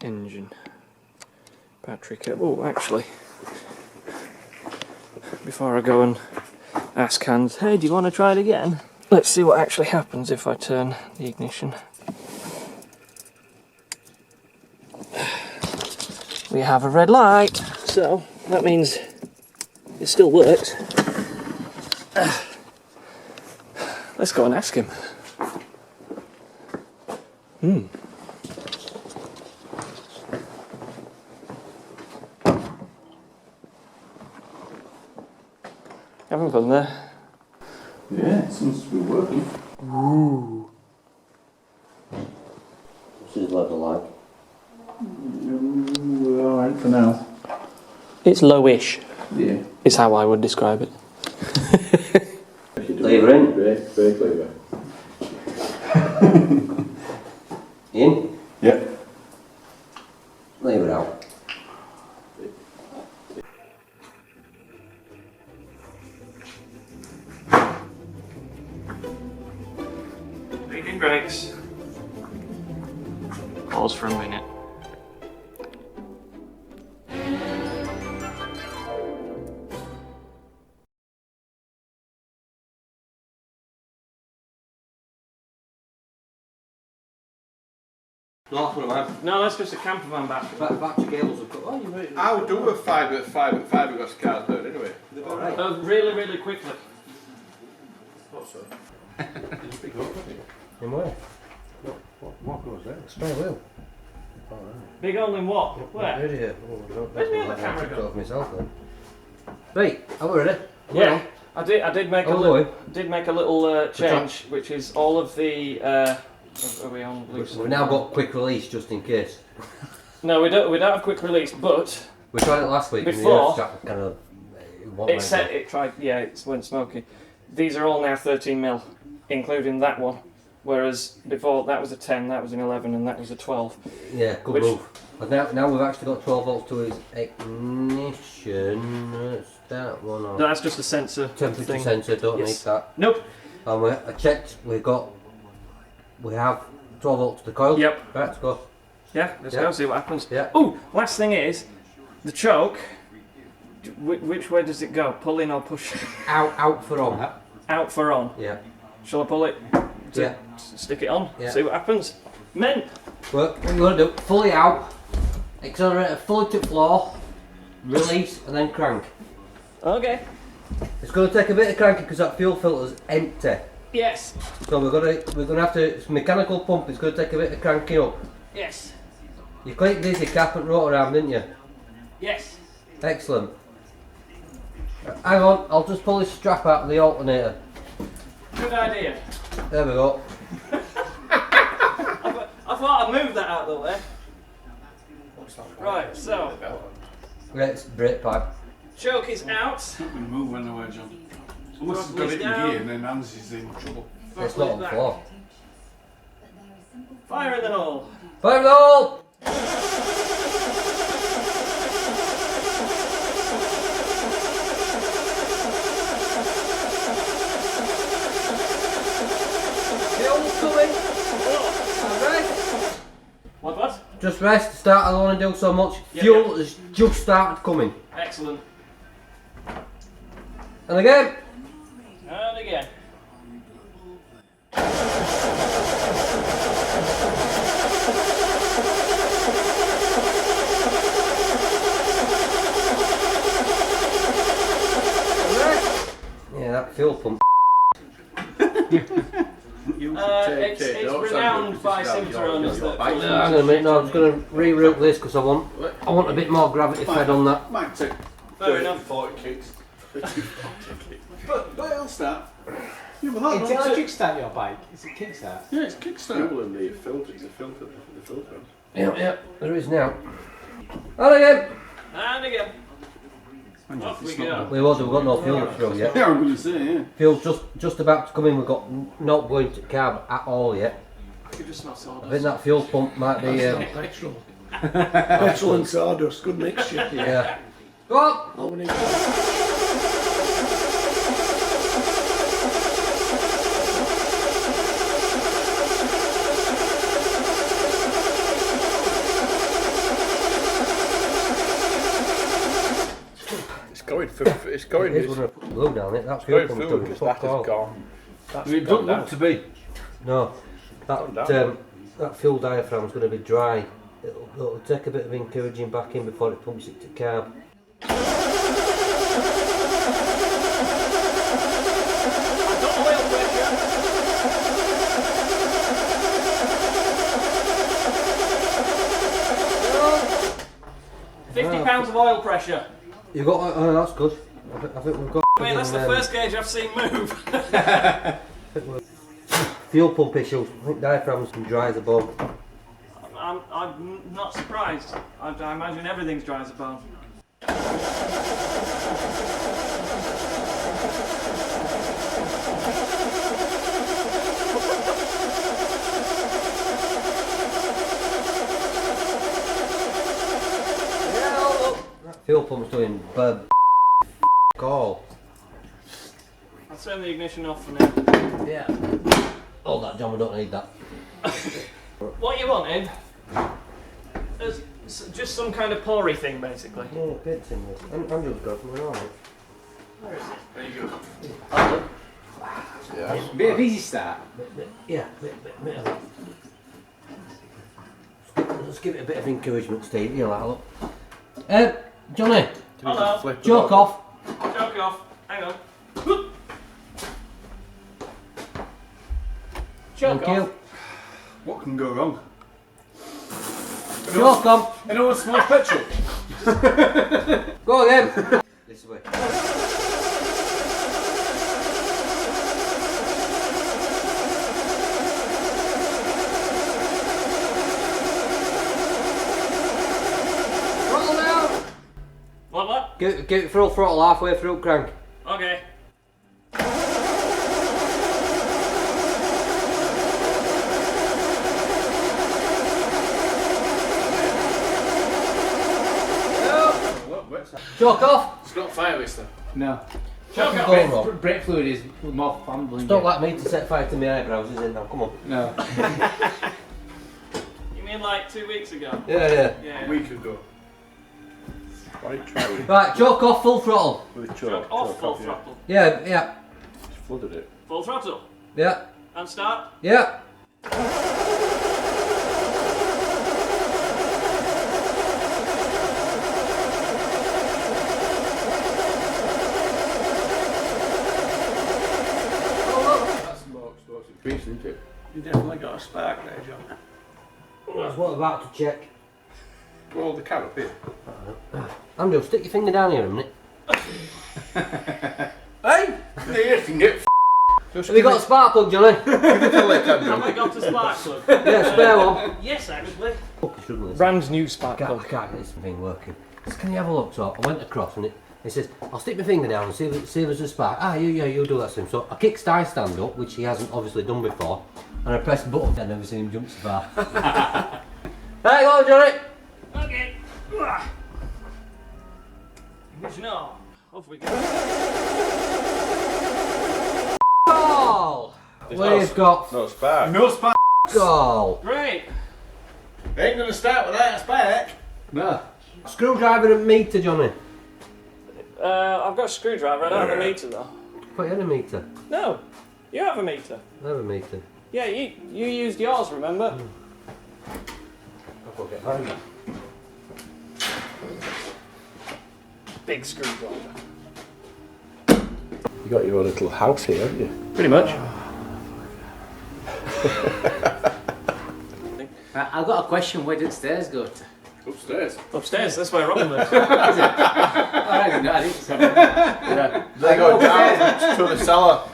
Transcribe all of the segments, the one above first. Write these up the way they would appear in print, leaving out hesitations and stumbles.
Engine. Battery cable. Oh, actually, before I go and ask Hans, hey, do you want to try it again? Let's see what actually happens if I turn the ignition. We have a red light, so that means it still works. Let's go and ask him. Having fun there? Yeah, it seems to be working. Ooh. What's his level like? We're alright for now. It's lowish. Yeah. Is how I would describe it. Lever in. Brake lever. In. Yep. Lever out. Leading brakes. Pause for a minute. No, that's what I'm No, that's just a camper van battery. Battery cables have got. Oh, you're right. I'll do a fiberglass cars there anyway. Alright. Really, really quickly. Thought so. In where? What goes there? Spare wheel. Big hole in what? Where? Ready? Where's my other camera go? Myself then. Right, are we ready? Yeah, I did make a Oh, little change, which is all of the. Are we on loose? We've now got quick release just in case. No, we don't have quick release, but We tried it last week. Before- And the earth kind of. it went smoky. These are all now 13mm, including that one. Whereas before that was a 10, that was an 11, and that was a 12. Yeah, good Which- move. But now we've actually got 12 volts to his ignition. Let's start one off. No, that's just a sensor. Temperature thing. sensor, don't Yes. need that. Nope. And I checked, we have 12 volts to the coil. Yep. Right, let's go. Yeah, let's Yeah. go see what happens. Yeah. Oh, last thing is the choke. Which way does it go? Pull in or push? Out for on. Out for on. Yeah. Shall I pull it? Yeah. Stick it on. Yeah. See what happens. Men. What you want to do? Fully out, accelerator fully to floor, release, and then crank. Okay. It's going to take a bit of cranking because that fuel filter's empty. Yes. So we're gonna have to. It's a mechanical pump. It's going to take a bit of cranking up. Yes. You clicked this, your cap and rotor arm, didn't you? Yes. Excellent. Hang on, I'll just pull this strap out of the alternator. Good idea. There we go. I thought I'd move that out of the way. Right, so Great brake pipe. choke is out. It's not going to move anywhere, John. Unless it's got Throttle it is in down. gear and then Hans is in trouble. It's not on the floor. Fire in the hole. Fire the hole! Fuel's coming. Alright. What? Just rest, start, I don't want to do so much. Yep, Fuel has just started coming. Excellent. And again. And again. Yeah, that fuel pump. It's renowned by Scimitar owners that Hang on a minute, no, I'm just going to reroute this because I want a bit more gravity fed on that. Might take Fair enough. 40 kicks. But it'll start. Yeah, well, It's electric start your bike. It's a kickstart. yeah, it's kickstart. Fuel and the filter, it's a filter, the filter. Yep, there is now. And again. And again. Off we go. We've got no fuel through yet. Yeah, I'm going to say, yeah. Fuel's just about to come in, we've got not going to carb at all yet. I could just smell I sawdust. think that fuel pump might be, Petrol. Petrol and sawdust, good mixture. yeah. Go on! All we need. going. It is It's when I put the glue down it. That's going fuel pump through doing. because Fuck that all. is gone. That's It gone don't down. look to be. No, Gone that down. that fuel diaphragm's going to be dry. It'll take a bit of encouraging back in before it pumps it to carb. 50 pounds of oil pressure. You got? Oh, that's good. I think we've got. Wait, that's the first gauge I've seen move. Fuel pump issues. I think diaphragms can dry as a bone. I'm not surprised. I imagine everything's dry as a bone. Fuel pump's doing bad call. I'll turn the ignition off for now. Yeah. Hold that, John. We don't need that. What you wanted is just some kind of pory thing, basically. Yeah, bits in this. Andrew's got something on it. There you go. Yeah. Bit of easy start. Yeah, bit of that. Let's give it a bit of encouragement, Steve. You know that, look. Johnny, Hello. Flip the joke bottom. off. Joke off. Hang on. Joke Thank off. you. What can go wrong? Joke off. Anyone smells petrol? Go again. This way. Throttle down. What? Get it full throttle halfway through crank. Okay. Joke off. It's not fire waster. No. Joke off. Go wrong. Brake fluid is more flammable. It's not like me to set fire to my eyebrows, is it now? Come on. No. You mean like 2 weeks ago? Yeah. Yeah. A week ago. Why try with Right, choke off full throttle. with Joke off full throttle. Yeah. It's flooded it. Full throttle. Yeah. And start. Yeah. That's smokes in peace, isn't it? You definitely got a spark there, John. That's what I'm about to check. Well, the car up here. Andrew, stick your finger down here a minute. Hey! You can get Have you got a spark plug, Johnny? Have I got a spark plug? Yeah, spare one. Yes, actually. Shouldn't Brand new spark I plug. can't get this thing working. Can you have a look? So I went across and it says, I'll stick my finger down and see if there's a spark. You do that, Sim. So I kick Sty stand up, which he hasn't obviously done before, and I press the button. I've never seen him jump so far. There you go, Johnny. Okay. Ignition on. Off we go. Goal! We've got No spark. No spark. goal. Great. Ain't gonna start without a spark. No. Screwdriver and meter, Johnny. I've got a screwdriver. I don't have a meter though. Put in a meter. No. You have a meter. I have a meter. Yeah, you used yours, remember? I'll get behind that. Big screwdriver. You got your own little house here, haven't you? Pretty much. I've got a question. Where did stairs go to? Upstairs. Upstairs. That's where Robin lives. I didn't say Yeah. They go down to the cellar.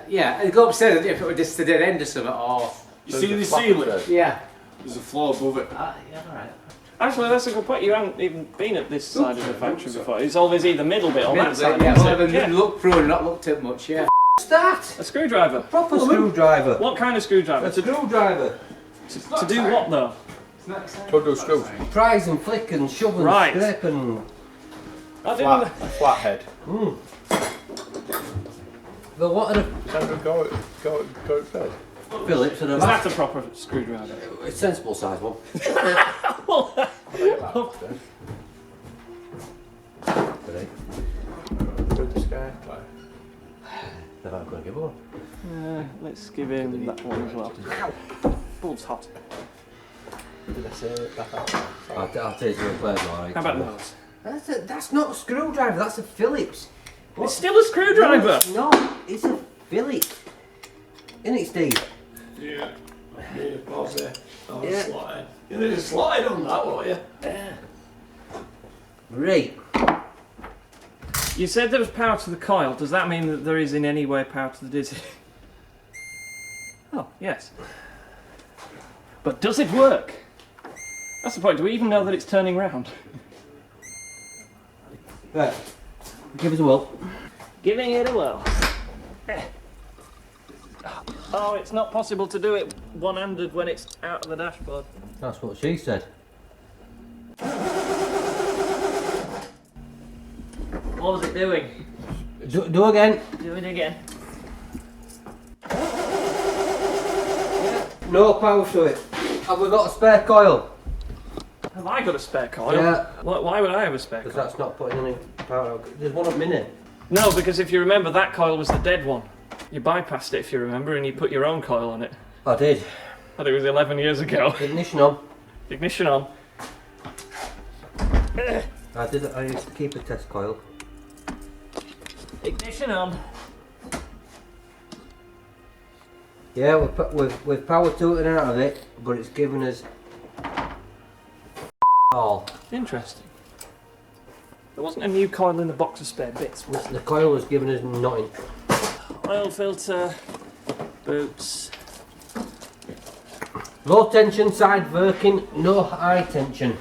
Yeah, I go upstairs if it were just a dead end or something. Or You see the ceiling? yeah. There's a floor above it. Yeah, alright. Actually, that's a good point. You haven't even been at this side of the factory before. It's always either middle bit or that side. Yeah, isn't well, it? I've looked through and not looked at much. Yeah. What's that? A screwdriver. Proper screwdriver. What kind of screwdriver? A screwdriver. To do what though? To do screws. Prise and flick and shove and Right. scrape and... I didn't. Flathead. But what are the Sandra, go at bed. Phillips and a Is that a proper screwdriver? a sensible size one? They're not going to give one. Let's give him that one as well. Ow! Bulb's hot. Did I say that? I'll take you a plate, alright. How about those? That's not a screwdriver, that's a Phillips. It's still a screwdriver! No, it's a Phillips. Isn't it, Steve? Yeah. Yeah, pause there. Oh, Yeah. slotted. You need a slotted on that, won't you? Right. You said there was power to the coil. Does that mean that there is in any way power to the dizzy? Oh, yes. But does it work? That's the point. Do we even know that it's turning round? Right. Give us a whirl. Giving it a whirl. Oh, it's not possible to do it one-handed when it's out of the dashboard. That's what she said. What was it doing? Do again. Do it again. No power to it. Have we got a spare coil? Have I got a spare coil? Yeah. Why would I have a spare Because coil? that's not putting any power. There's one at minute. No, because if you remember, that coil was the dead one. You bypassed it, if you remember, and you put your own coil on it. I did. But it was 11 years ago. Ignition on. Ignition on. I used to keep a test coil. Ignition on. Yeah, we've power to it and out of it, but it's given us all. Interesting. There wasn't a new coil in the box of spare bits. The coil has given us nothing. Oil filter, boots. Low tension side working, no high tension.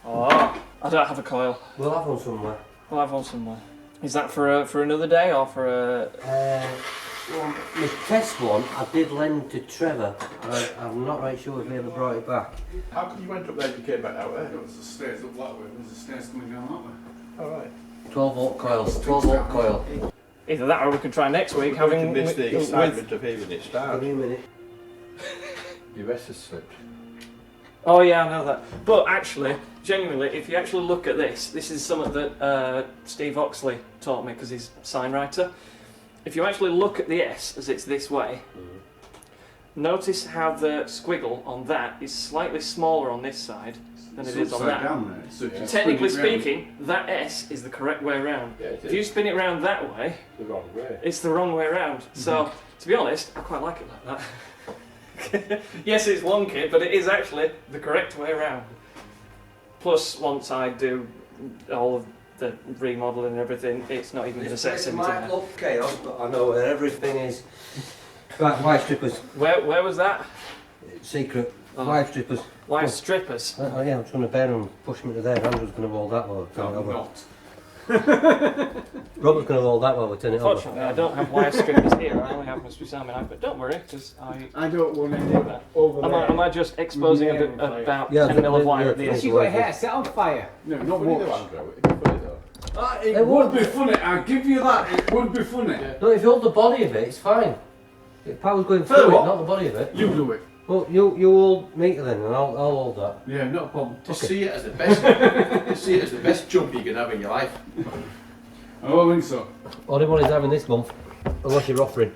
Oh, I don't have a coil. We'll have one somewhere. I'll have one somewhere. Is that for another day or for a? Well, my test one I did lend to Trevor. I'm not right sure if he ever brought it back. How come you went up there and you came back out there? There was the stairs up that way. There's the stairs coming down that way. Alright. 12 volt coils, 12 volt coil. Either that or we can try next week We having missed the with, excitement of hearing it Give start. me a minute. Your wrist has slipped. Oh yeah, I know that. But actually, genuinely, if you actually look at this is something that Steve Oxley taught me because he's a sign writer. If you actually look at the S as it's this way, notice how the squiggle on that is slightly smaller on this side than it is on that. Down there. So if you Technically spin it round- speaking, that S is the correct way around. Yeah, it If you is. spin it round that way, The wrong way. it's the wrong way around. So, to be honest, I quite like it like that. Yes, it's wonky, but it is actually the correct way around. Plus, once I do all of the remodeling and everything, it's not even going to set Scimitar might now. look chaos, but I know where everything is. Right, wire strippers. Where was that? Secret. Oh. Wire strippers. Wire strippers. Oh yeah, I'm trying to bear them, push them to there. Andrew's going to hold that while we turn it No, over. not. Robert's going to hold that while we turn it over. Unfortunately, I don't have wire strippers here. I only have my Swiss-Army knife, but don't worry, because I don't want do any that. over Am I just exposing Yeah, about yeah, 10 mil of yeah, wire yeah, at the yeah. end? You got your hair set on fire. No, Not not funny much. though, Andrew. It'd be funny though. It would be funny. I'll give you that. It would be funny. No, if you hold the body of it, it's fine. The power's going Tell you through it, what. not the body of it. You do it. Well, you hold meter then, and I'll hold that. Yeah, not a problem. Just Okay. see it as the best. Just see it as the best jump you can have in your life. I don't think so. All anybody's having this month, unless you're offering.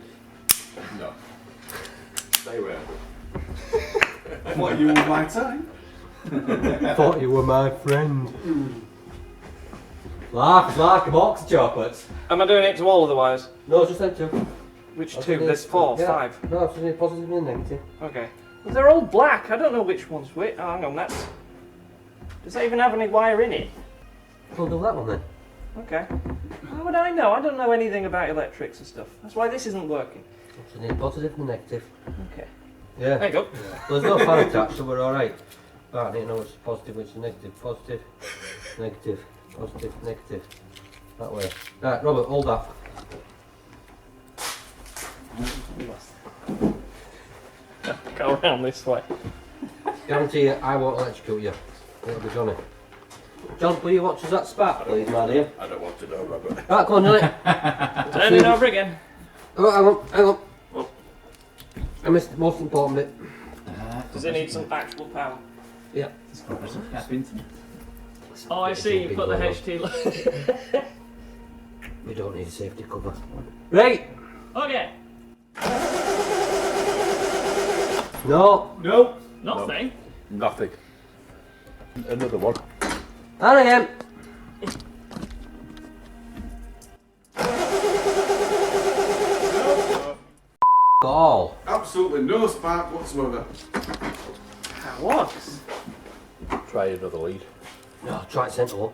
No. Stay away. What, you want my time? Thought you were my friend. Like a box of chocolates. Am I doing it to all of the wires? No, just them two. Which I'll two? do There's this. four, Yeah. five. No, it's only positive and negative. Okay. Well, they're all black. I don't know which one's which. Oh, hang on, that's... Does that even have any wire in it? We'll do that one then. Okay. How would I know? I don't know anything about electrics and stuff. That's why this isn't working. So need positive and negative. Okay. Yeah. There you go. Well, there's no fan attached, so we're alright. Right, I need to know which is positive, which is negative. Positive, negative, positive, negative. That way. Right, Robert, hold that. Go around this way. Guarantee you, I won't electrocute you. It'll be Johnny. John, will you watch us that spark, please, my dear? I don't want to know, Robert. Right, come on, Johnny. Turn it over again. Oh, hang on. I missed the most important bit. Does it need some actual power? Yeah. Oh, I see. You put the HT. We don't need a safety cover. Right. Okay. No. No. Nothing. Nothing. Another one. And again. All. Absolutely no spark whatsoever. What? Try another lead. No, try it centre one.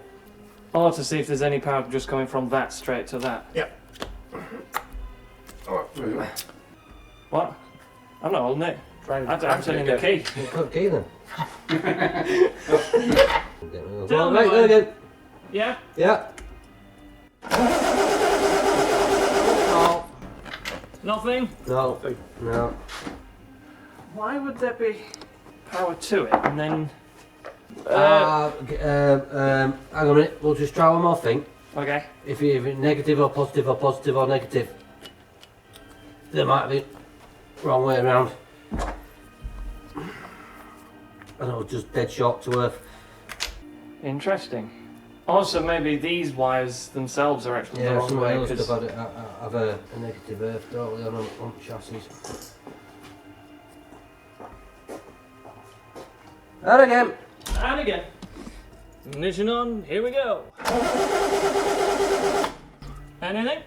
Or to see if there's any power just coming from that straight to that. Yep. Alright, there you go. What? I'm not holding it. I'm turning the key. You got a key then. Tell me Right, when. there again. Yeah? Yeah. Oh. Nothing? No. No. Why would there be power to it and then... Hang on a minute, we'll just try one more thing. Okay. If it's negative or positive or positive or negative, there might be wrong way around. And it was just dead short to earth. Interesting. Also, maybe these wires themselves are actually the Yeah, wrong some way. of those 'cause- stuff have a negative earth totally on chassis. And again. And again. Ignition on, here we go. Anything?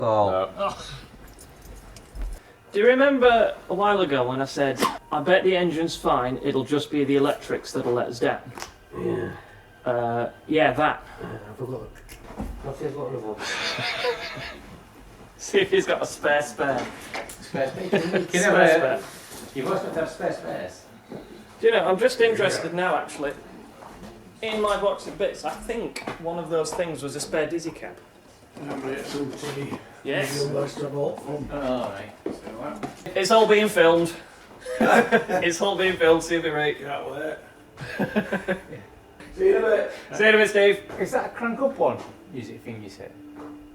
Oh. Oh. Do you remember a while ago when I said, I bet the engine's fine, it'll just be the electrics that'll let us down? Yeah. Yeah, that. I forgot. I've got another one. See if he's got a spare. Spare Spare. You must have spare spares. Do you know, I'm just interested now actually. In my box of bits, I think one of those things was a spare dizzy cap. Yes. Alright. It's all being filmed. It's all being filmed, see if it right. Can't wait. See you in a bit. See you in a bit, Steve. Is that a crank up one? Use it thing you said.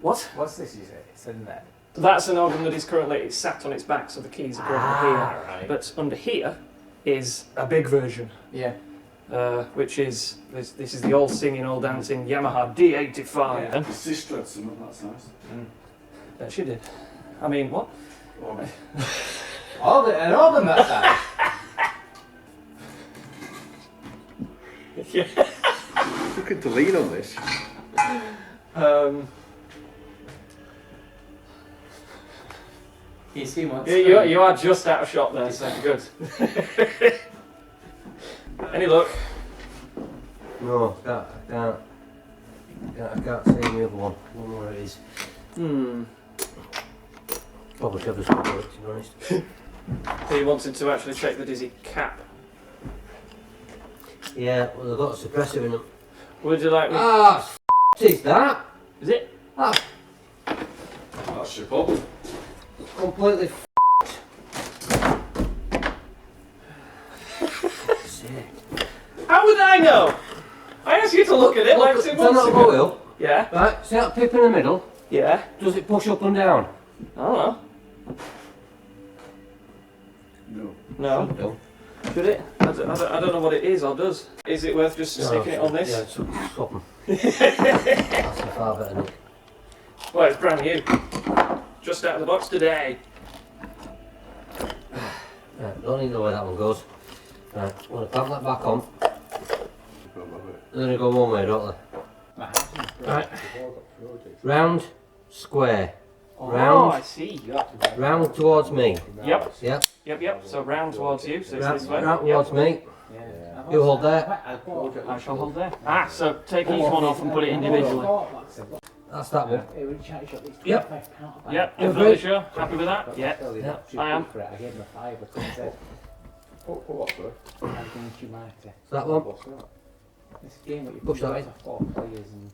What? What's this you said? It's in there. That's an organ that is currently it's sat on its back, so the keys are currently here. Right. But under here is a big version, Yeah. which is this is the all singing, all dancing Yamaha D85. Yeah. The sister had some, that's nice. She did. I mean, what? All the that size. Yeah. Looking to lean on this. You see what's Yeah, you are just out of shot there, so good. Any luck? No, I can't see the other one. I don't know where it is. Probably should have just got it, to be honest. He wanted to actually check the dizzy cap. Yeah, well, they've got a suppressor in them. Would you like me? Ah, is that? Is it? That's That's your problem. completely How would I know? I asked you to look at it like 2 Turn months that ago. wheel. Yeah, Right, see that pip in the middle? yeah. Does it push up and down? I don't know. No. No. No. Should it? I don't know what it is or does. Is it worth just sticking it on this? Yeah, swap them. That's far better than it. Well, it's brand new. Just out of the box today. Right, don't even know where that one goes. Right, I'm going to clamp that back on. They're going to go one way, don't they? Right. Round, square. Oh, Round. I see. Round towards me. Yep, Yep. yep. So round towards you, so it's Round, this way. round Yep. towards me. You hold there. I shall hold there. Ah, so take each one off and put it individually. That's that one. Yep. Yep, You definitely agree? sure. Happy with that? Yep. I am. I gave him a 5 or something. What, sir? Against humanity. So that one. What's that? This game that you Push that in. for 4 players and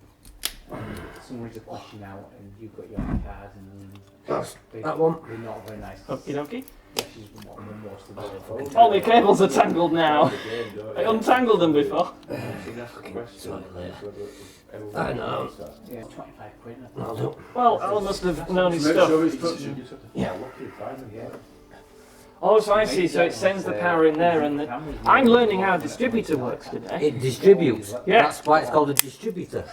somebody's a question out and you've got your own cards and That's they, that one. they're not very nice. Okie dokie. Yeah, she's one of the most of the All the cables are tangled now. I untangled them before. I know. Yeah, 25 quid. I think. That'll do. Well, Al must have known his Make stuff. sure he's touching. Yeah. Oh, so I see. So it sends the power in there, and I'm learning how a distributor works today. It distributes. Yeah. That's why it's called a distributor.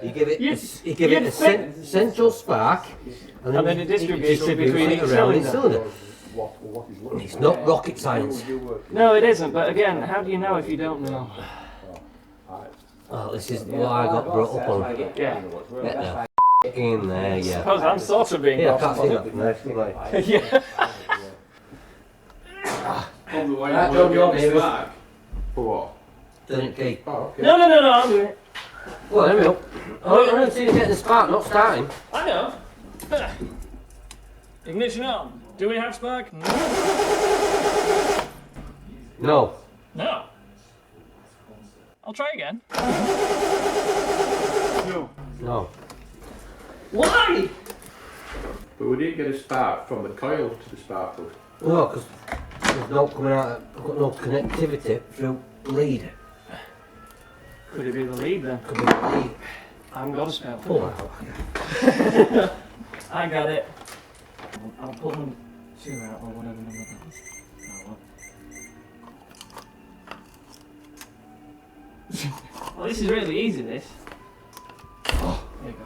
You give it, You- you give it you'd a think- central spark, and then you it distributes it distribute between it each around each cylinder. cylinder. It's not rocket science. No, it isn't. But again, how do you know if you don't know? Oh, this is what I got brought up on. Yeah. Get the in there, I yeah. suppose I'm sort of being Yeah, I brought can't up see on that from there. it. Yeah. Probably why Right, you John, want to you're get here. back. For what? Turn it key. Oh, okay. No, I'm doing it. Well, there we go. Oh, I don't see you getting the spark, not starting. I know. Ignition on. Do we have spark? No. No. I'll try again. No. Why? But we didn't get a spark from the coil to the spark plug. No, because there's no coming out, I've got no connectivity through lead. Could it be the lead then? Could be lead. I haven't got a spell. Pull that out. I got it. I'll pull them two out or whatever number that is. Oh, well. Well, this is really easy, this. Oh, there you go.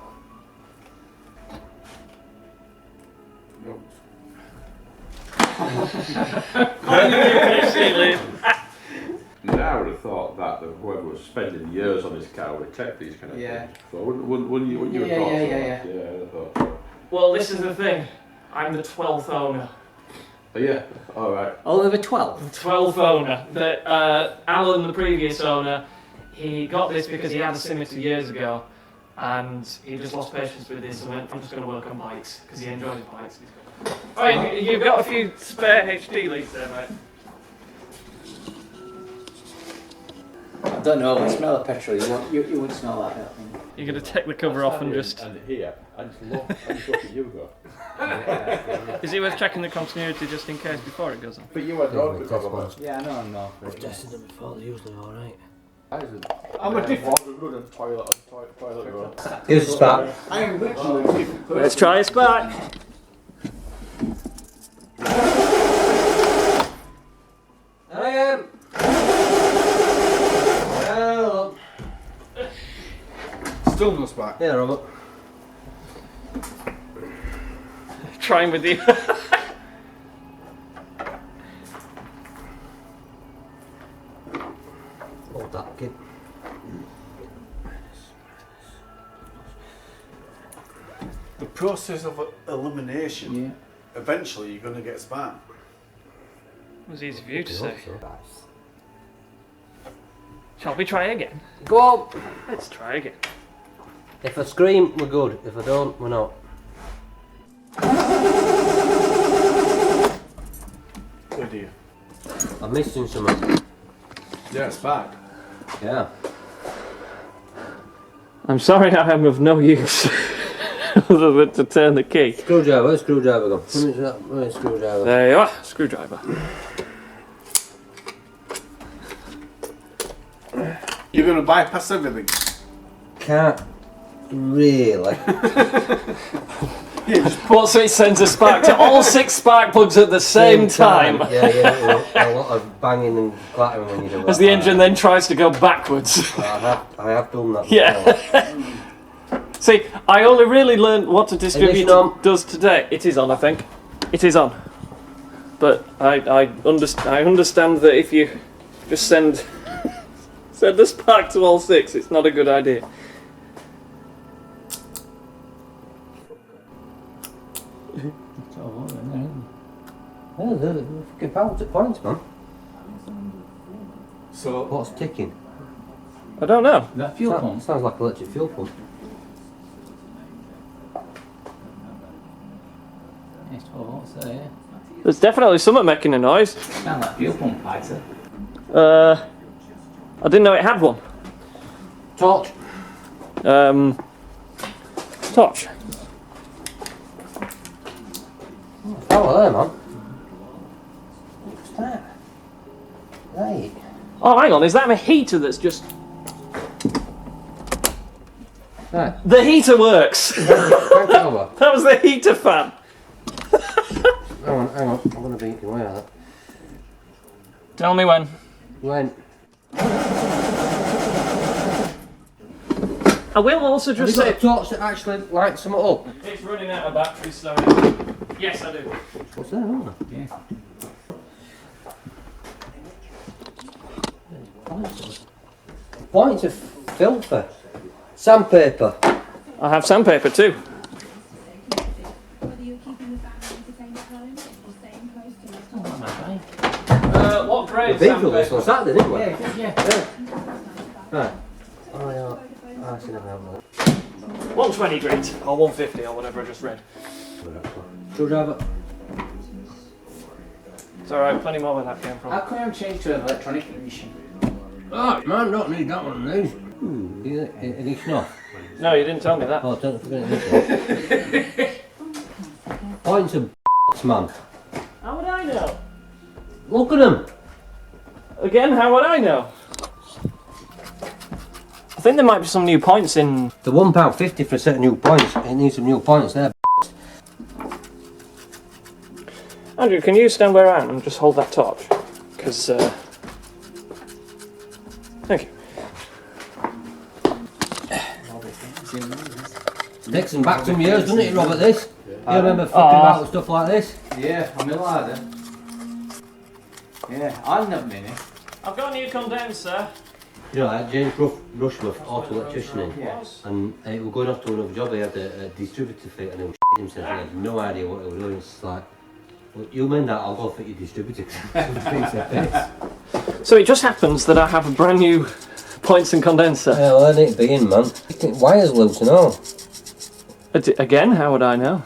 Now I would have thought that whoever was spending years on this car would check these kind of Yeah. things. So wouldn't you have Yeah, thought yeah, so? yeah. Yeah, I thought so. Well, this is the thing. I'm the 12th owner. Oh, yeah, alright. Oh, there were 12. 12th owner. Alan, the previous owner, he got this because he had a Scimitar years ago, and he just lost patience with this and went, I'm just going to work on bikes, because he enjoys bikes. Oh, you've got a few spare HD leads there, mate. I don't know, the smell of petrol, you would smell that, I don't think. You're going to take the cover off and just... And here, I just look at you go. Is it worth checking the continuity just in case before it goes on? But you went wrong with Test that one. one. Yeah, I know I'm not. I've tested them before, they're usually alright. I'm a different good and toilet roll. Here's the spark. I am literally a different person. Let's try a spark. I am. Well, Still no spark. yeah, Robert. Trying with you. Hold that, kid. The process of elimination, Yeah. eventually you're going to get spark. It was easy for you to I say. hope so. Shall we try again? Go on. Let's try again. If I scream, we're good. If I don't, we're not. Oh dear. I'm missing something. Yeah, spark. Yeah. I'm sorry I am of no use other than to turn the key. Screwdriver, where's screwdriver gone? Where's screwdriver? There you are, screwdriver. You're going to bypass everything. Can't really. What's it sends a spark to all 6 spark plugs at the same time. Yeah, a lot of banging and clattering when you do that. As the engine then tries to go backwards. I have done that. Yeah. See, I only really learned what a Ignition distributor on. does today. It is on, I think. It is on. But I understand that if you just send the spark to all 6, it's not a good idea. Oh, they're fucking pounds at points, man. So, What's ticking? I don't know. That fuel pump? Sounds like electric fuel pump. It's 12 volts there, yeah. There's definitely something making a noise. Sound like fuel pump lighter. I didn't know it had one. Torch. Torch. Oh, there, man. What's that? Right. Oh, hang on, is that a heater that's just... Right. The heater works! Crank it over. That was the heater fan. Hang on. I'm gonna beat you away on that. Tell me when. When? I will also Have you just got say a torch that actually lights something up? it's running out of battery, so yes, I do. What's that? Oh. Yeah. Points of filter. Sandpaper. I have sandpaper too. Whether you're keeping the batteries the same at home or staying close to it. Oh, my What grade We've been through this sandpaper? on Saturday, didn't we? Yeah. Right. Oh, yeah. I should have known that. 120 grit or 150 or whatever I just read. Screwdriver. It's alright, plenty more where that came How from. come you haven't changed to an electronic ignition? Oh, man, don't need that one of these. Any snuff? No, you didn't tell me that. Oh, don't forget this one. Points of man. How would I know? Look at them. Again, how would I know? I think there might be some new points in. The £1.50 for a set of new points. It needs some new points there. Andrew, can you stand where I am and just hold that torch? Because, thank you. Takes them back some years, doesn't it, Robert, this? You remember fucking Aw. about with stuff like this? Yeah, I'm a ladder. Yeah, I'm not many. I've got a new condenser. You know, I had James Rushworth, auto electrician in, Yeah. and he was going off to another job. He had a distributor fit and he was shitting himself. He had no idea what he was doing. It's like, well, you mean that? I'll go fit your distributor. So it just happens that I have a brand new points and condenser. Yeah, well, I need to be in, man. Wires loose and all. Again, how would I know?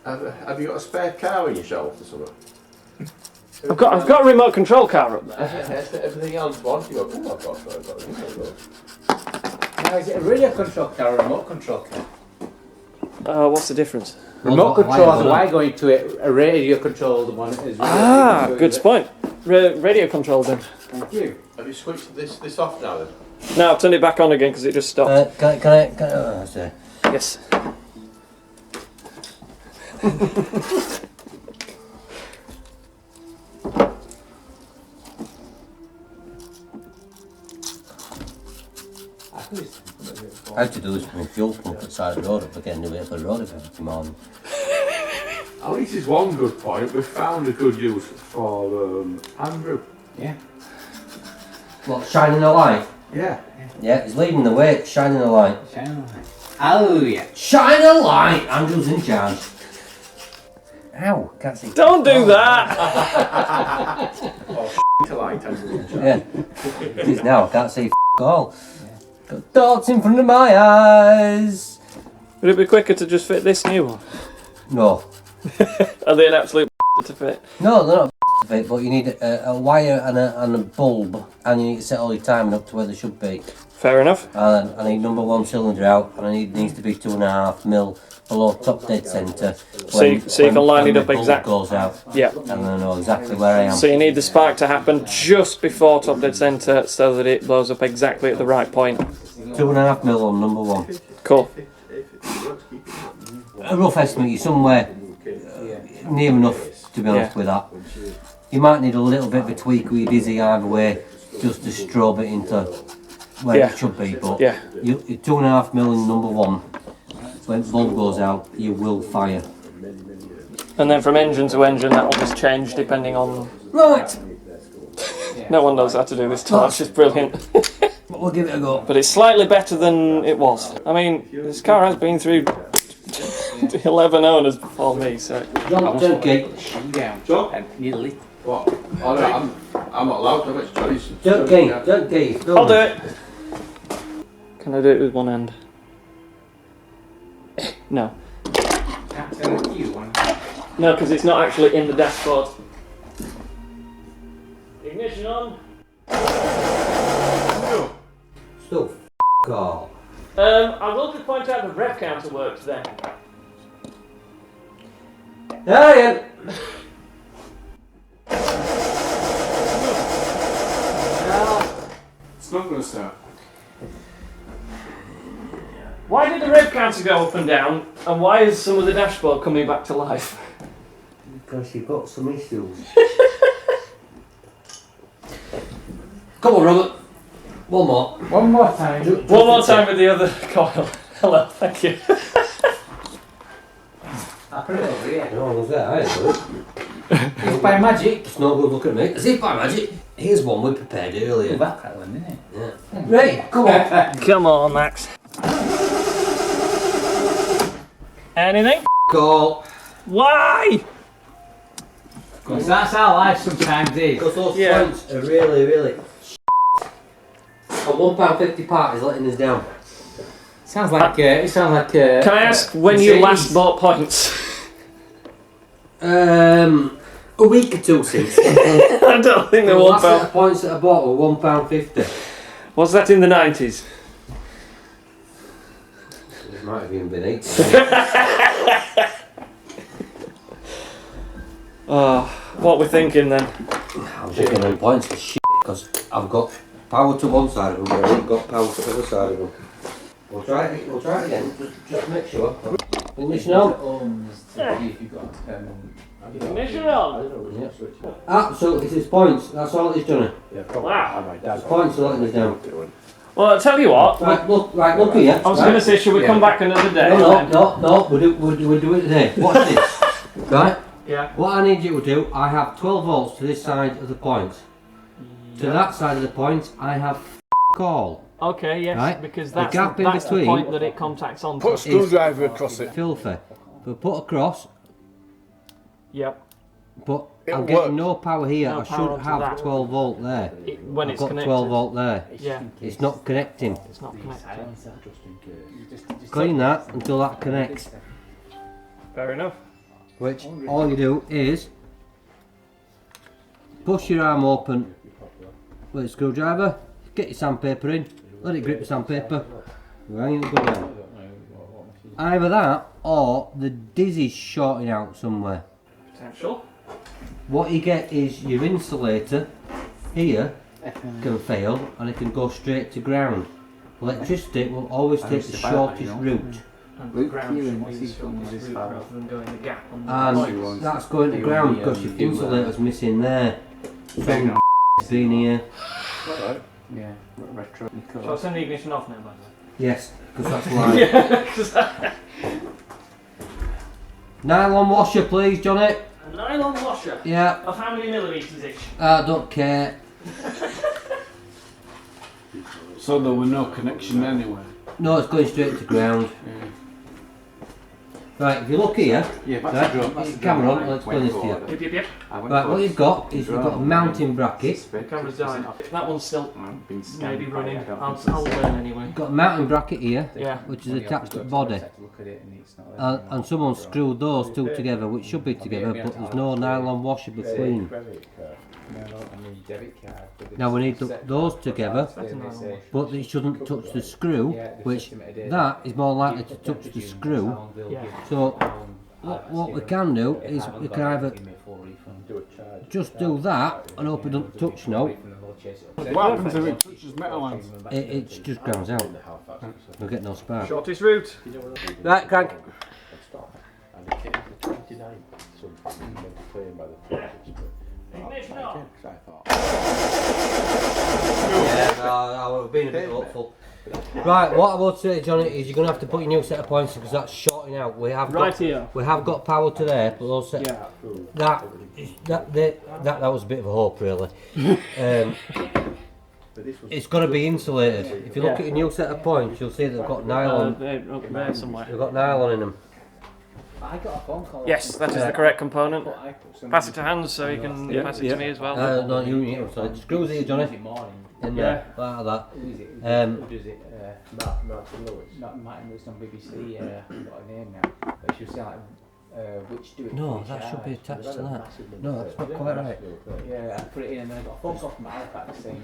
Have you got a spare car in your shelf or something? I've got a remote control car up there. Everything else once you go, oh my gosh, I've got this. Now, is it a radio control car or a remote control car? What's the difference? Remote control has a wire going to it, a radio controlled one is radio Good point. Radio control then. Thank you. Have you switched this off now then? No, I've turned it back on again because it just stopped. Can I oh, sorry. Yes. I had to do this with my fuel pump at the side of the road up again, the way for the road every morning. At least it's one good point. We found a good use for Andrew. Yeah. What, shining a light? Yeah. Yeah, he's leading the way, shining a light. Shine a light. Oh, yeah. Shine a light! Andrew's in charge. Ow, can't see. Don't do that! To light Andrew. Yeah. It is now, I can't see all. Got dots in front of my eyes. Would it be quicker to just fit this new one? No. Are they an absolute to fit? No, they're not to fit, but you need a wire and a bulb, and you need to set all your timing up to where they should be. Fair enough. And I need number one cylinder out, and it needs to be 2.5 mil below top dead centre. So you can line it up exactly. exactly. Goes out, Yeah. and I know exactly where I am. So you need the spark to happen just before top dead centre so that it blows up exactly at the right point. 2.5 mil on number one. Cool. A rough estimate, you're somewhere near enough to be honest with that. You might need a little bit of a tweak with your dizzy either way, just to strobe it into where it should be. But Yeah. you're 2.5 mil in number one. When the bulb goes out, you will fire. And then from engine to engine, that will just change depending on. Right. No one knows how to do this torch. It's brilliant. But we'll give it a go. But it's slightly better than it was. I mean, this car has been through 11 owners before me, so. John, turkey. Shoot down. John? And nearly. What? Oh no, I'm not allowed to have it, choice. Turkey. I'll do it. Can I do it with one hand? No. Can't tell if you want. No, because it's not actually in the dashboard. Ignition on. Still f*** all. I will just point out the rev counter works then. Hey! It's not going to start. Why did the rev counter go up and down, and why is some of the dashboard coming back to life? Because you've got some issues. Come on, Robert. One more. One more time. One more time with the other coil. Hello, thank you. I put it over here. No one was there, I didn't do it. It's by magic. It's no good looking at me. As if by magic. Here's one we prepared earlier. That crackling, isn't it? Yeah. Right, come on. Come on, Max. Anything? Call. Why? Because that's how life sometimes is. Because those Yeah. points are really, really and £1.50 part is letting us down. Sounds like it sounds like Can I ask when you last bought points? A week or two since. I don't think The they're last set £1. of points that I bought were £1.50. Was that in the 90s? It might have even been 8. Oh, what we're thinking then? I'm taking them points for shit because I've got power to one side of them, but I ain't got power to the other side of them. We'll try it again, just make sure. Ignition on. Ignition on. Absolutely, it is points, that's all it's done. Wow. It's points are letting us down. Well, I'll tell you what. Right, look here. I was going to say, should we come back another day? No, we'll do it today. Watch this. Right? Yeah. What I need you to do, I have 12 volts to this side of the point. To that side of the point, I have all. Okay, yes, Right. because The that's, gap in that's the between- point that it contacts onto. Put a screwdriver across it. Filthy. But put across, Yep. but It'll I'm getting work. no power here. No I power should onto have that. 12 volt there. When I've it's got connected. 12 volt there. Yeah, It's not connecting. it's not connected. Clean that until that connects. Fair enough. Which all you do is push your arm open with a screwdriver, get your sandpaper in, let it grip the sandpaper, right, go down. Either that or the dizzy's shorting out somewhere. Potential. What you get is your insulator here can fail and it can go straight to ground. Electricity will always take the shortest route. And Luke ground Keelan, should what's be he the done with shortest his route file? rather than going the gap on the And points. that's going to ground because your insulator's missing there. Some been here. Yeah. Retro. Shall I send the ignition off now, by the way? Yes, because that's live. Yeah, 'cause I- Nylon washer please, Johnny. A nylon washer. Yeah, Of how many millimetres each? I don't care. So there were no connection anywhere. No, it's going straight to ground. Right, if you look here, Yeah, that's right, the drum. get your camera on, I'll explain this to you. Yep, yep, yep. Right, what you've got is you've got a mounting bracket. The camera's died. That one's still maybe running. I'll learn anyway. You've got a mounting bracket here, Yeah. which is attached to the body. And someone screwed those two together, which should be together, but there's no nylon washer between. Now we need those together, That's a nylon washer. but it shouldn't touch the screw, which that is more likely to touch the screw. Yeah. So what we can do is we can either just do that and hope it doesn't touch now. What happens if it touches metal lines? It just grounds out. We'll get no spark. Shortest route. Right, crank. Ignition on. Yeah, I've been a bit hopeful. Right, what I will say, Johnny, is you're going to have to put your new set of points because that's shorting out. We have Right got, here. We have got power to there, but those set, Yeah. that was a bit of a hope, really. It's got to be insulated. If you look at your new set of points, you'll see they've got nylon. They're up there somewhere. They've got nylon in them. I got a phone call. Yes, that is the correct component. Pass it to Hans so he can pass it to me as well. No, you so it screws here, Johnny. In there, like that. Who is it? Who does it? Martin Lewis. Not Martin Lewis on BBC. I've got a name now. But she was saying like, which do it? No, which that should be attached to that. massive No, that's not quite right. Yeah, I put it in and then I got a phone call from Halifax saying,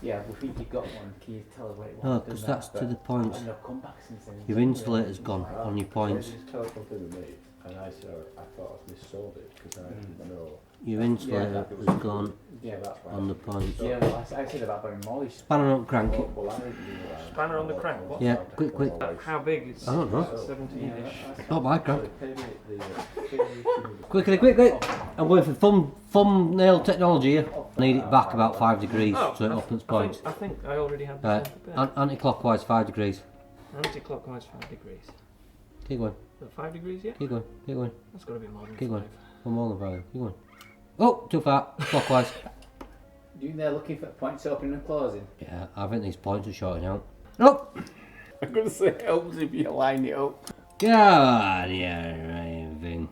yeah, we think you've got one. Can you tell us what it was? No, because that's to the point. And they've come back since then. Your insulator's gone on your points. And I said, I thought I missold it because I didn't know. Your insulator has gone Yeah, that's right. on the points. Yeah, well, I said about buying Molly. Spanner up, crank it. Well, I didn't know that. Spanner on the crank. What? Yeah, quick. How big? It's I don't know. 17-ish. Not my crank. Quickly. I'm going for thumbnail technology here. I need it back about 5 degrees Oh, so it opens points. I think I already had this Right, one prepared. anti-clockwise 5 degrees. Anti-clockwise 5 degrees. Keep going, Is that 5 degrees yet? keep going, keep going, That's got to be more than keep 5. going. One more than 5, keep going. Oh, too far, clockwise. You they're looking for points opening and closing. Yeah, I think these points are shorting out. Nope! I'm going to say it helps if you line it up. God, yeah, right thing.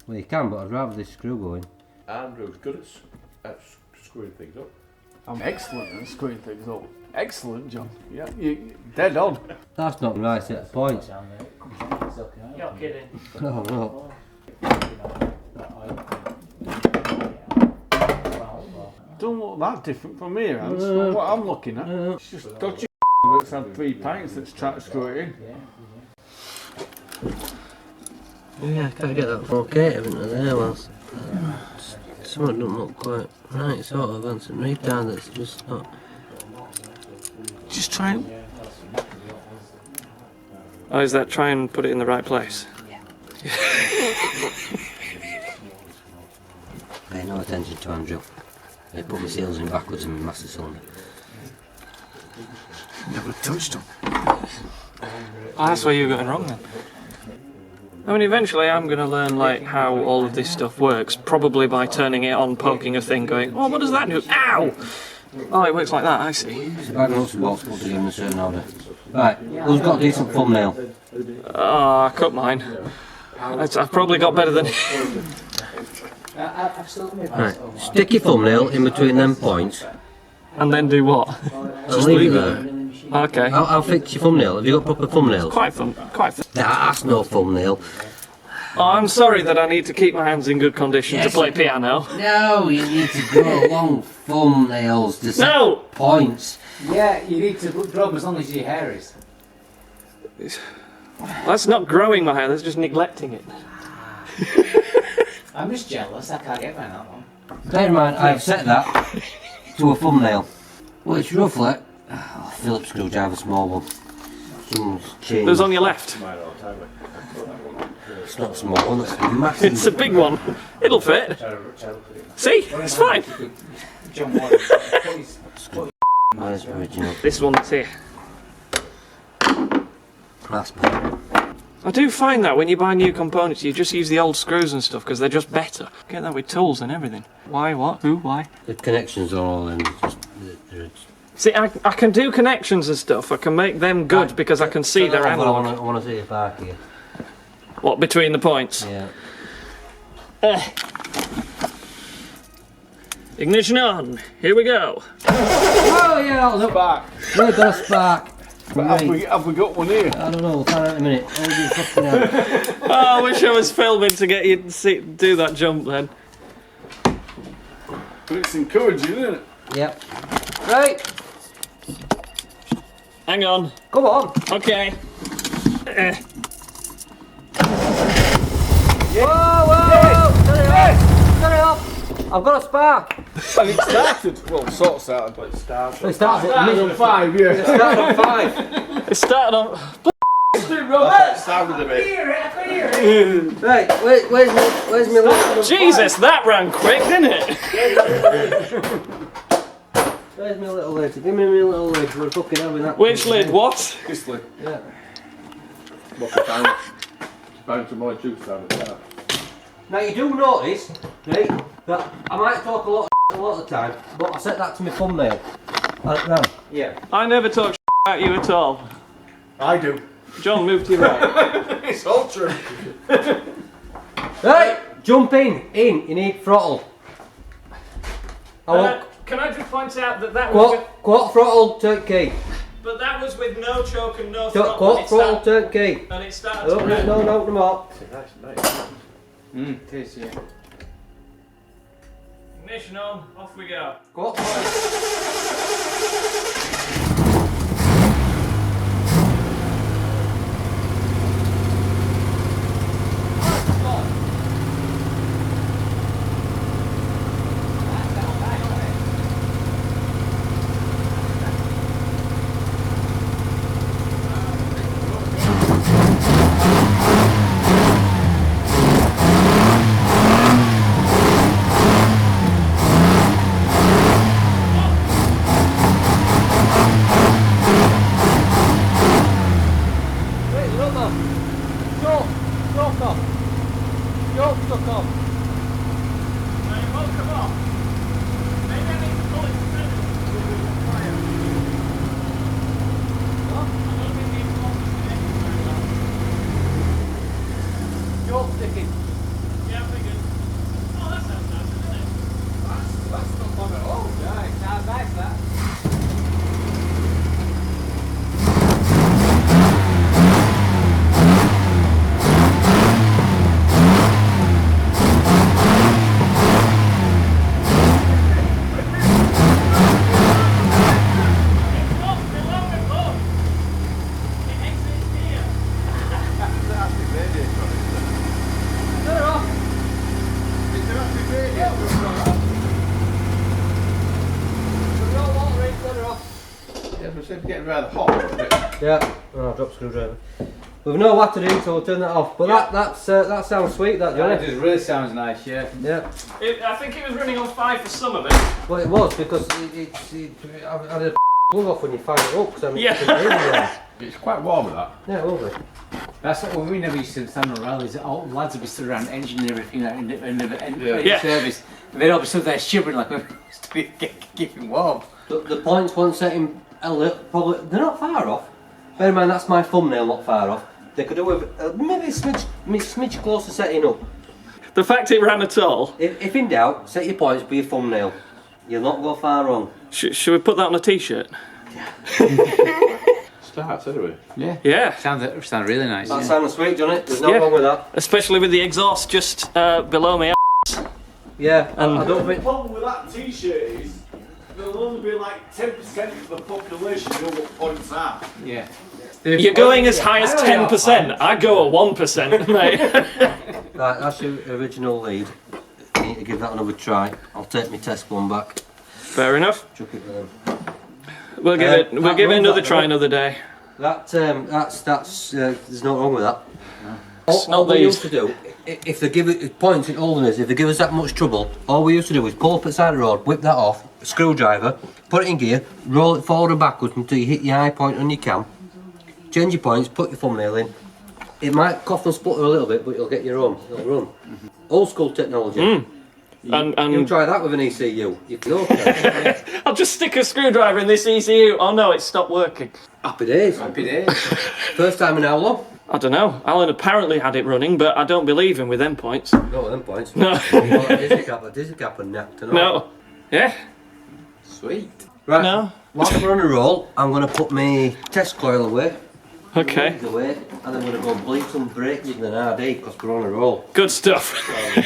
Well, you can, but I'd rather this screw go in. Andrew's good at screwing things up. I'm excellent at screwing things up. Excellent, John. Yeah, you dead on. That's not the right set of points. Down there, it comes on, it's okay. You're kidding. No, no. Don't look that different from here, Hans. From what I'm looking at. It's just dodgy that's had 3 pints that's trying to screw it in. Yeah, I can't get that located into there, whilst something don't look quite right, sort of, and some read down that's just not. Just try and... Oh, is that try and put it in the right place? Pay no attention to Andrew. They put my seals in backwards in my master cylinder. Never touched them. Oh, that's where you're going wrong then. I mean, eventually I'm going to learn like how all of this stuff works, probably by turning it on, poking a thing, going, oh, what does that do? Ow! Oh, it works like that, I see. It's about nuts and bolts put together in a certain order. Right, who's got a decent thumbnail? Oh, I cut mine. I've probably got better than... I've still got my Right, stick your thumbnail in between them points. And then do what? Just leave it there. Okay. I'll fix your thumbnail. Have you got proper thumbnails? Quite fun. Quite fun. That's no thumbnail. Oh, I'm sorry that I need to keep my hands in good condition to play piano. No, you need to grow long thumbnails to set No! points. Yeah, you need to grow them as long as your hair is. That's not growing my hair, that's just neglecting it. I'm just jealous, I can't get mine that long. Bear in mind, I've set that to a thumbnail, which roughly, Phillips screwdriver, small one. Someone's changed. There's on your left. It's not a small one, it's massive. It's a big one. It'll fit. See? It's fine. John Warren. Where's the original? This one's here. That's better. I do find that when you buy new components, you just use the old screws and stuff because they're just better. Get that with tools and everything. Why? What? Who? Why? The connections are all in. See, I can do connections and stuff. I can make them good because I can see their analog. I want to see a park here. What, between the points? Yeah. Ignition on. Here we go. Oh yeah, that'll look back. We've got a spark. But have we got one here? I don't know, we'll find out in a minute. Oh, you fucking hell. Oh, I wish I was filming to get you to see, do that jump then. But it's encouraging, isn't it? Yep. Right. Hang on. Come on. Okay. Whoa, whoa! Turn it off! Turn it off! I've got a spark! And it started, well, sort of started, but It starts at on 5, yeah. It started on 5. It started on... Sounded a bit. Right, where's my little... Jesus, that ran quick, didn't it? Where's my little lid? Give me my little lid, we're fucking having that. Which lid? What? This lid. Yeah. What's the time? Found some more juice down the car. Now you do notice, right, that I might talk a lot of the time, but I set that to my thumbnail. Right. Yeah. I never talk about you at all. I do. John, move to your right. It's all true. Right, jump in, you need throttle. Can I just point out that that was... Quad throttle, turn key. But that was with no choke and no Quad throttle, turn key. And it started to Oh, red. no more. It is, yeah. Ignition on, off we go. Quad It's getting rather hot, isn't it? Yeah, I'll drop screwdriver. We've no what to do, so we'll turn that off. But that sounds sweet, that, Johnny. It just really sounds nice, yeah. Yeah. I think it was running on 5 for some of it. Well, it was because I had a plug off when you fired it up. So Yeah. It's quite warm with that. Yeah, it will be. That's what we never used to stand on rallies. All the lads would be stood around the engine and everything like, in Yeah. service. And they'd all be stood there shivering like we're keeping warm. The points weren't setting probably. They're not far off. Bear in mind that's my thumbnail, not far off. They could do with maybe a smidge closer setting up. The fact it ran at all. If in doubt, set your points by your thumbnail. You'll not go far wrong. Should we put that on a t-shirt? Starts anyway. Yeah. Yeah. Sounds really nice. That Yeah. sounds sweet, Johnny. There's nothing Yeah. wrong with that. Especially with the exhaust just below me. Yeah, I don't The think. problem with that t-shirt is there'll only be like 10% of the population who know what points are. Yeah. You're going as high as 10%. I go at 1%, mate. Right, that's your original lead. You need to give that another try. I'll take my test one back. Fair enough. Chuck it with them. We'll give it another try another day. That's there's nothing wrong with that. It's All not we these. used to do, if they give it points in holderness, if they give us that much trouble, all we used to do is pull up at the side of the road, whip that off, screwdriver, put it in gear, roll it forward and backwards until you hit your high point on your cam, change your points, put your thumbnail in. It might cough and splutter a little bit, but you'll get your own. It'll run. Old school technology. And You try that with an ECU. You can open I'll just stick a screwdriver in this ECU. Oh no, it stopped working. Happy days. Happy days. First time in how long? I don't know. Alan apparently had it running, but I don't believe him with them points. Not with them points. No. Dizzy cap and neck. No. Yeah? Sweet. Right. No. Whilst we're on a roll, I'm going to put my test coil away. Okay. Away, and I'm going to go bleed some brakes in an RD because we're on a roll. Good stuff.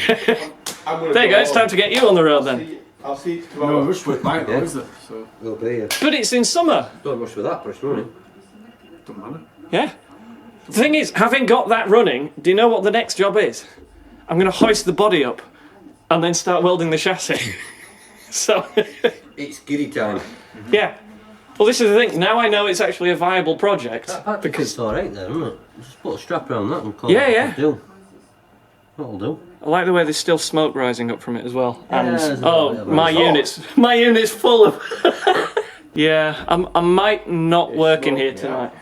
There you go. It's time to get you on the road then. I'll see you tomorrow. No rush with mine, Yeah. is there? So, We'll be here. But it's in summer. Don't rush with that, but it's running. don't matter. Yeah. The thing is, having got that running, do you know what the next job is? I'm going to hoist the body up and then start welding the chassis. So, It's giddy time. yeah. Well, this is the thing. Now I know it's actually a viable project. Because it's alright there, isn't it? Just put a strap around that and call Yeah, it yeah. That'll do. That'll do. I like the way there's still smoke rising up from it as well. And there's a little bit oh, of my unit's full of. Yeah, I might not work in here tonight.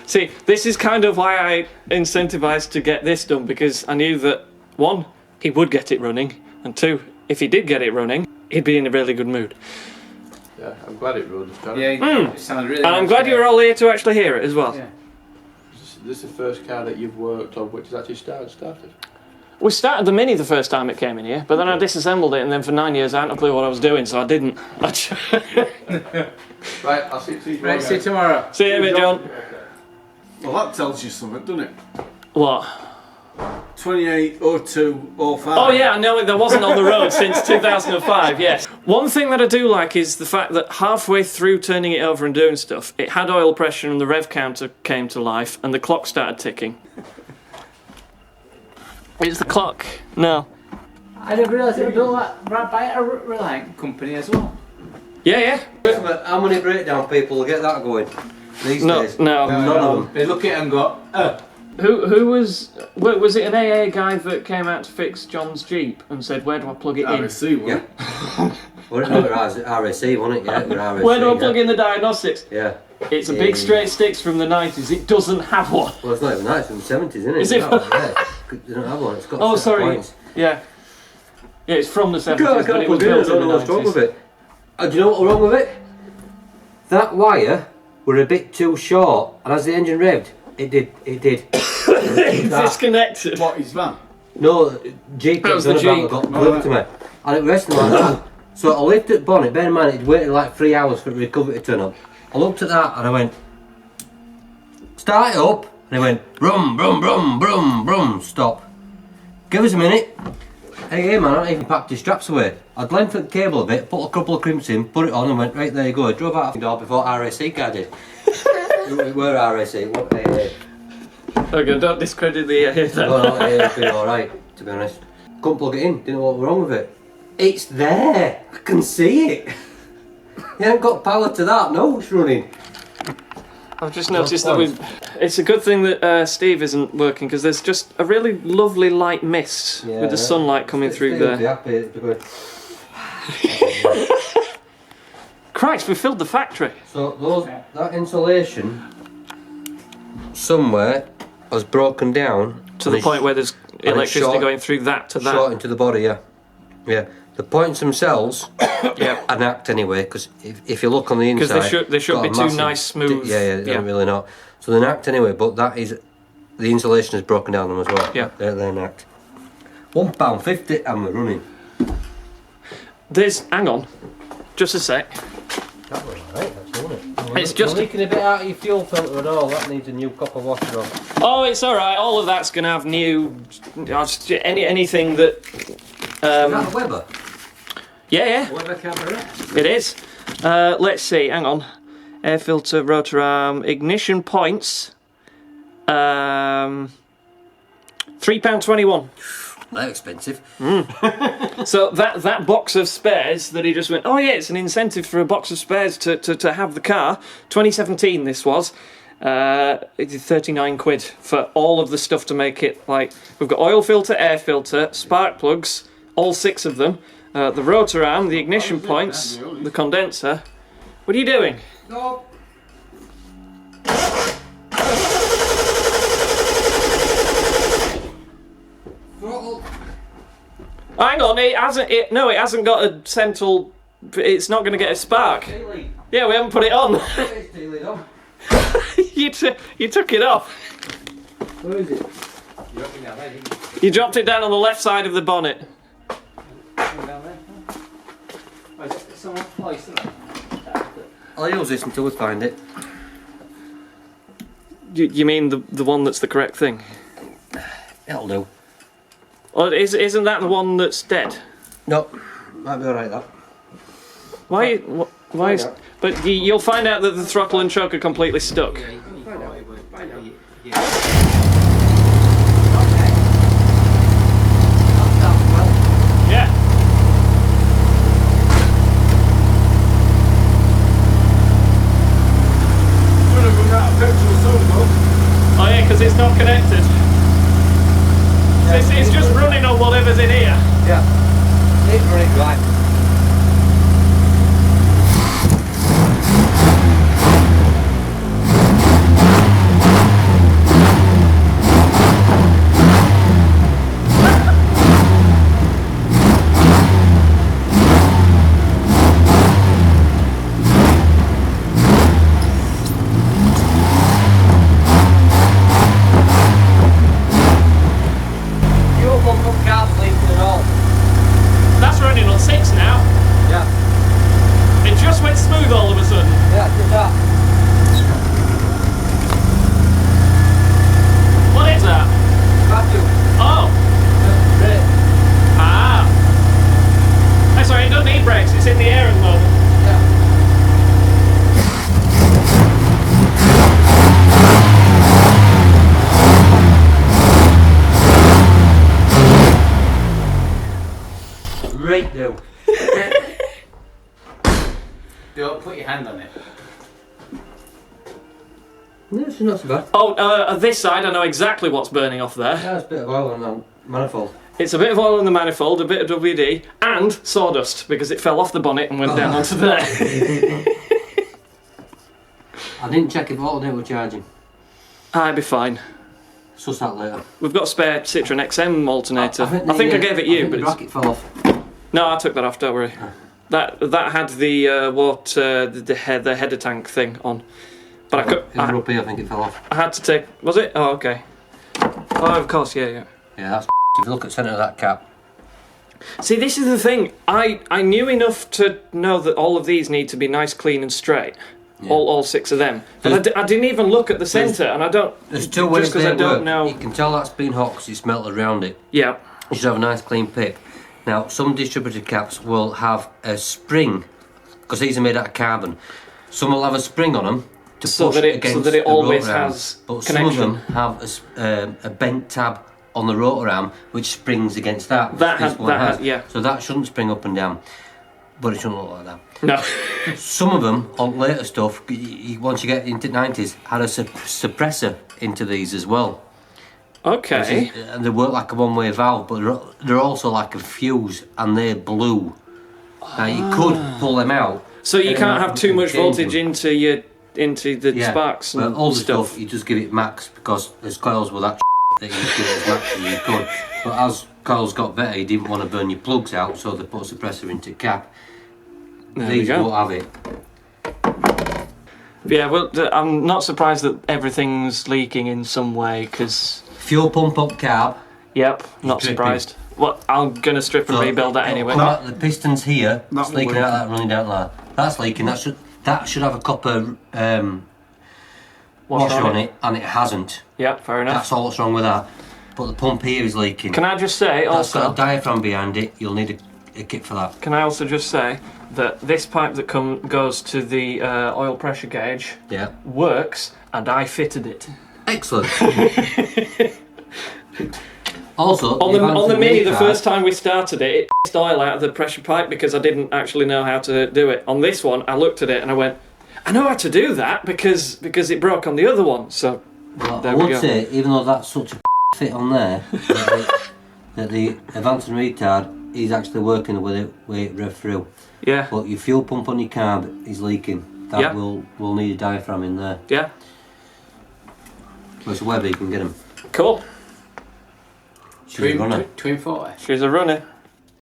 See, this is kind of why I incentivized to get this done, because I knew that one, he would get it running, and two, if he did get it running, he'd be in a really good mood. Yeah, I'm glad it runs. Yeah, it sounds really And I'm glad you're all here to actually hear it as well. Yeah. This is the first car that you've worked on which has actually started? We started the Mini the first time it came in here, but then I disassembled it, and then for 9 years I hadn't a clue what I was doing, so I didn't. Right, I'll see you tomorrow. Right, see you tomorrow. See you, mate, John. Well, that tells you something, doesn't it? What? 280205. Oh yeah, I know it. There wasn't on the road since 2005. Yes. One thing that I do like is the fact that halfway through turning it over and doing stuff, it had oil pressure and the rev counter came to life and the clock started ticking. It's the clock. No. I didn't realise it was all that right by a Reliant company as well. Yeah, yeah. How many breakdown people will get that going these No, days? no. None of them. They look at it and go, Who was it? An AA guy that came out to fix John's Jeep and said, "Where do I plug it in? RSC, wasn't it? Well, no, it was RSC, wasn't it? Yeah, it was RSC. Where do I plug in the diagnostics?" Yeah. It's a big straight sticks from the 90s. It doesn't have one. Well, it's not even that. It's from the 70s, isn't it? Is it? Yeah. They don't have one. It's got Oh, set sorry. points. Yeah. Yeah, it's from the 70s, God, but it was built in the what's wrong with 90s. it. Do you know what's wrong with it? That wire were a bit too short, and as the engine revved, it did. It's disconnected. What, his van? No, Jeep That was the got Jeep. glued to me, and it was resting like that. So I lifted the bonnet. Bear in mind, it waited like 3 hours for the recovery to turn up. I looked at that and I went, "Start it up," and it went, "Brum, brum, brum, brum, brum." Stop. Give us a minute. Hey man, I haven't even packed your straps away. I'd lengthened the cable a bit, put a couple of crimps in, put it on and went, "Right, there you go." I drove out the door before RSC car did. It were RSC, it wasn't AA. Okay, don't discredit the AA then. No, AA has been alright, to be honest. Couldn't plug it in, didn't know what was wrong with it. It's there! I can see it! You haven't got power to that, no, it's running. I've just noticed that it's a good thing that Steve isn't working because there's just a really lovely light mist with the sunlight coming through there. Christ, we filled the factory. So that insulation somewhere has broken down to the point where there's electricity going through that to that. Short into the body, yeah. The points themselves are nacked anyway, because if you look on the inside, because they should be too nice, smooth. They're really not. So they're nacked anyway, but that is the insulation has broken down them as well. Yeah, they're nacked. £1.50 and we're running. Hang on, just a sec. That was alright, that's wasn't it? It's just leaking a bit out of your fuel filter and all. That needs a new copper washer on. Oh, it's all right. All of that's gonna have new. Anything that. Is that a Weber? Yeah. Weber camera. It is. Let's see. Hang on. Air filter, rotor arm, ignition points. £3.21. They're expensive. So that box of spares that he just went, oh yeah, it's an incentive for a box of spares to have the car. 2017 this was. It's 39 quid for all of the stuff to make it. Like, we've got oil filter, air filter, spark plugs, all 6 of them, the rotor arm, the ignition points, the condenser. What are you doing? No. Hang on, it hasn't got a central. It's not going to get a spark. Yeah, we haven't put it on. You took it off. Where is it? You dropped it down on the left side of the bonnet. I'll use this until we find it. You mean the one that's the correct thing? It'll do. Or isn't that the one that's dead? No, might be alright that. Why? Why? But you'll find out that the throttle and choke are completely stuck. Yeah. Oh yeah, because it's not connected. It's just running on whatever's in here. Yeah. It's running right. That's running on 6 now. Yeah. It just went smooth all of a sudden. Yeah, just that. What is that? Vacuum. Oh. Brake. Ah. Oh, sorry, it doesn't need brakes. It's in the air at the moment. Right now. Don't put your hand on it. No, it's not so bad. Oh, this side, I know exactly what's burning off there. Yeah, it's a bit of oil on that manifold. It's a bit of oil in the manifold, a bit of WD, and sawdust, because it fell off the bonnet and went down onto there. I didn't check if alternate were charging. I'd be fine. Suss that later. We've got a spare Citroen XM alternator. I think I gave it you, but the it's... bracket fell off. No, I took that off, don't worry. That had the the header tank thing on. But It was up here, I think it fell off. I had to take... Was it? Oh, okay. Oh, of course, yeah. Yeah, that's if you look at the centre of that cap. See, this is the thing. I knew enough to know that all of these need to be nice, clean and straight. Yeah. All 6 of them. But I didn't even look at the centre, and I don't... There's 2 ways just because I don't know... You can tell that's been hot because it's melted around it. Yeah. You should have a nice clean pick. Now, some distributor caps will have a spring, because these are made out of carbon. Some will have a spring on them to push against so that it the always rotor arm. has But connection. some of them have a bent tab on the rotor arm which springs against that. Yeah. So that shouldn't spring up and down. but it shouldn't look like that. No. Some of them on later stuff, once you get into 90s, had a suppressor into these as well. Okay. And they work like a one-way valve, but they're also like a fuse, and they're blue. Now you could pull them out. So you can't have too much voltage into the sparks and but all the stuff. You just give it max, because there's coils with that that you give it as max as you could. But as coils got better, you didn't want to burn your plugs out, so they put a suppressor into cap. There These we go. won't have it. Yeah, well, I'm not surprised that everything's leaking in some way, because... Fuel pump up carb. Yep, not dripping. surprised. Well, I'm going to strip and rebuild that anyway. The piston's here, That it's will leaking work. out that running down there. That's leaking, that should have a copper washer on it, and it hasn't. Yeah, fair enough. That's all that's wrong with that. But the pump here is leaking. Can I just say That's got also... a diaphragm behind it, you'll need a kit for that. Can I also just say that this pipe that goes to the oil pressure gauge Yeah. works, and I fitted it. Excellent. Also, On the Mini, the first time we started it pissed oil out of the pressure pipe because I didn't actually know how to do it. On this one, I looked at it and I went, I know how to do that because it broke on the other one. So Well, there I we would go. say, even though that's such a fit on there, that the advance and retard is actually working with it rev through. Yeah, But your fuel pump on your carb is leaking. That Yeah. will need a diaphragm in there. yeah, Well, it's a Weber, you can get them. cool. She's a runner. Twin 40. She's a runner.